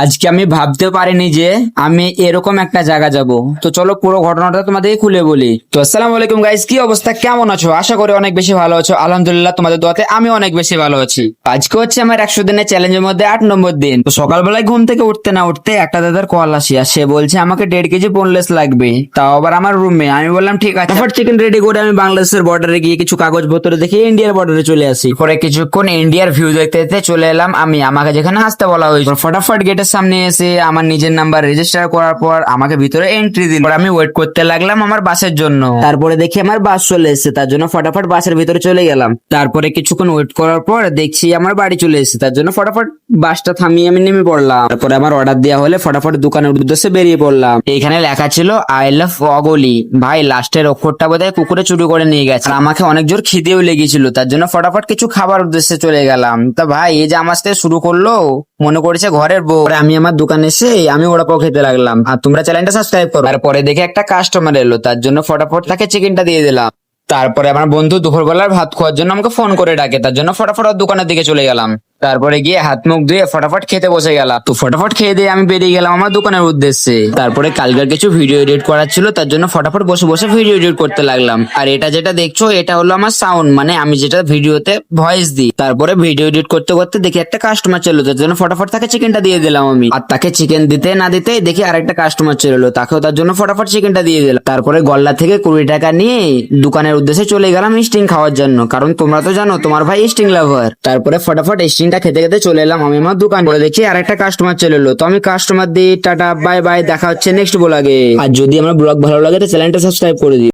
আজকে আমি ভাবতে পারিনি যে আমি এরকম একটা জায়গা যাব। তো চলো পুরো ঘটনাটা তোমাদেরকে খুলে বলি। তো আসসালামু আলাইকুম গাইস, কি অবস্থা, কেমন আছো? আশা করি অনেক বেশি ভালো আছো। আলহামদুলিল্লাহ, তোমাদের দোয়াতে আমি অনেক বেশি ভালো আছি। আজকে হচ্ছে আমার 100 দিনের চ্যালেঞ্জের মধ্যে 8 নম্বর দিন। তো সকালবেলায় ঘুম থেকে উঠতে না উঠতে একটা দাদার কল আসি, আর সে বলছে আমাকে 1.5 কেজি বোনলেস লাগবে, তাও আবার আমার রুমে। আমি বললাম ঠিক আছে। তারপর চিকেন রেডি করে আমি বাংলাদেশের বর্ডারে গিয়ে কিছু কাগজপত্র দেখে ইন্ডিয়ার বর্ডারে চলে আসি। পরে কিছুক্ষণ ইন্ডিয়ার ভিউ দেখতে দেখতে চলে এলাম আমি আমাকে যেখানে আসতে বলা হয়েছিল। ফটাফট গেটের সামনে এসে আমার নিজের নাম্বার রেজিস্টার করার পর আমাকে ভিতরে এন্ট্রি দিল। আমি ওয়েট করতে লাগলাম আমার বাসের জন্য। তারপরে দেখি আমার বাস চলে এসেছে, তার জন্য ফটাফট বাসের ভিতরে চলে গেলাম। তারপরে কিছুক্ষণ ওয়েট করার পর দেখছি আমার বাড়ি চলে এসেছে, তার জন্য ফটাফট বাসটা থামিয়ে আমি নেমে পড়লাম। তারপরে আমার অর্ডার দেওয়া হলে ফটাফট দোকানের উদ্দেশ্যে বেরিয়ে পড়লাম। এখানে লেখা ছিল আই লাভ অগলি। ভাই লাস্টের অক্ষরটা বোধহয় কুকুরে চুরি করে নিয়ে গেছে। আর আমাকে অনেক জোর খিদেও লেগেছিল, তার জন্য ফটাফট কিছু খাবার উদ্দেশ্যে চলে গেলাম। তা ভাই এই যে আমার সাথে শুরু করলো, মনে করেছে ঘরের বউ। পরে আমি আমার দোকানে এসে আমি ওরা পাও খেতে লাগলাম। আর তোমরা চ্যানেলটা সাবস্ক্রাইব করো। তারপরে দেখে একটা কাস্টমার এলো, তার জন্য ফটাফট তাকে চিকেনটা দিয়ে দিলাম। তারপরে আমার বন্ধু দুপুরবেলার ভাত খাওয়ার জন্য আমাকে ফোন করে ডাকে, তার জন্য ফটাফট ওর দোকানের দিকে চলে গেলাম। তারপরে গিয়ে হাত মুখ ধুয়ে ফটাফট খেতে বসে গেলাম। তো ফটাফট খেয়ে দিয়ে আমি বেরিয়ে গেলাম আমার দোকানের উদ্দেশ্যে। তারপরে কালকের কিছু ভিডিও এডিট করার ছিল, তার জন্য ফটাফট বসে বসে ভিডিও এডিট করতে লাগলাম। আর এটা যেটা দেখছো এটা হলো আমার সাউন্ড, মানে আমি যেটা ভিডিওতে ভয়েস দিই। তারপরে ভিডিও এডিট করতে করতে দেখি একটা কাস্টমার চলো, তার জন্য ফটাফট তাকে চিকেনটা দিয়ে দিলাম আমি। আর তাকে চিকেন দিতে না দিতে দেখি আরেকটা কাস্টমার চলো, তাকেও তার জন্য ফটাফট চিকেনটা দিয়ে দিলাম। তারপরে গল্লা থেকে 20 টাকা নিয়ে দোকানের উদ্দেশ্যে চলে গেলাম স্টিং খাওয়ার জন্য, কারণ তোমরা তো জানো তোমার ভাই স্টিং লাভার। তারপরে ফটাফট স্টিংটা খেতে খেতে চলে এলাম আমি আমার দোকান। করে দেখি আরেকটা কাস্টমার চলে এলো, তো আমি কাস্টমার দিই টাটা বাই বাই, দেখা হচ্ছে নেক্সট ব্লগে। আর যদি আমার ব্লগ ভালো লাগে তো চ্যানেলটা সাবস্ক্রাইব করে দিই।